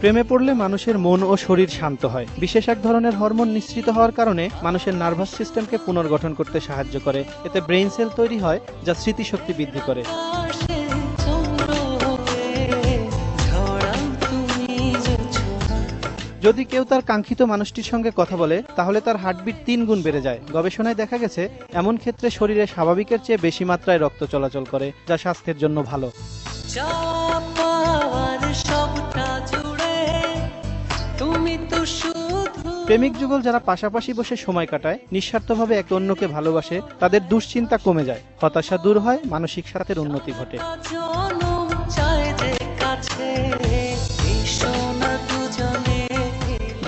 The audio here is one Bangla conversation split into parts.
প্রেমে পড়লে মানুষের মন ও শরীর শান্ত হয়। বিশেষ এক ধরনের হরমোন নিঃসৃত হওয়ার কারণে মানুষের নার্ভাস সিস্টেমকে পুনর্গঠন করতে সাহায্য করে। এতে ব্রেইন সেল তৈরি হয়, যা স্মৃতিশক্তি বৃদ্ধি করে। যদি কেউ তার কাঙ্ক্ষিত মানুষটির সঙ্গে কথা বলে, তাহলে তার হার্টবিট 3 গুণ বেড়ে যায়। গবেষণায় দেখা গেছে, এমন ক্ষেত্রে শরীরে স্বাভাবিকের চেয়ে বেশি মাত্রায় রক্ত চলাচল করে, যা স্বাস্থ্যের জন্য ভালো। প্রেমিক যুগল যারা পাশাপাশি বসে সময় কাটায়, নিঃস্বার্থভাবে একে অন্যকে ভালোবাসে, তাদের দুশ্চিন্তা কমে যায়, হতাশা দূর হয়, মানসিক স্বাস্থ্যের উন্নতি ঘটে।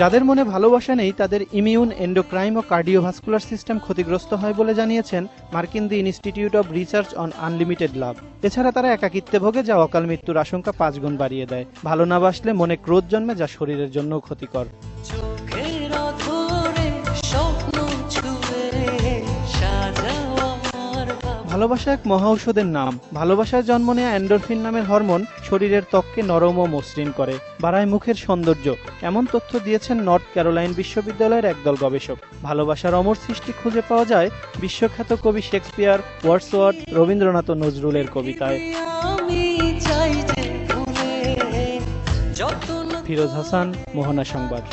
যাদের মনে ভালোবাসা নেই, তাদের ইমিউন, এন্ডোক্রাইন ও কার্ডিওভাস্কুলার সিস্টেম ক্ষতিগ্রস্ত হয় বলে জানিয়েছেন মার্কিন the institute of research on unlimited love. এছাড়া তারা একাকিত্বে ভোগে, যা অকাল মৃত্যুর আশঙ্কা 5 গুণ বাড়িয়ে দেয়। ভালো না বাসলে মনে ক্রোধ জন্মে, যা শরীরের জন্য ক্ষতিকর। ভালোবাসা এক মহা ঔষধের নাম। ভালোবাসায় জন্ম নেয়া এন্ডোরফিন নামের হরমোন শরীরের ত্বককে নরম ও মসৃণ করে, বাড়ায় মুখের সৌন্দর্য। এমন তথ্য দিয়েছেন নর্থ ক্যারোলাইন বিশ্ববিদ্যালয়ের একদল গবেষক। ভালোবাসার অমর সৃষ্টি খুঁজে পাওয়া যায় বিশ্বখ্যাত কবি শেক্সপিয়ার, ওয়ার্ডসওয়ার্থ, রবীন্দ্রনাথ ও নজরুলের কবিতায়। ফিরোজ হাসান, মোহনা সংবাদ।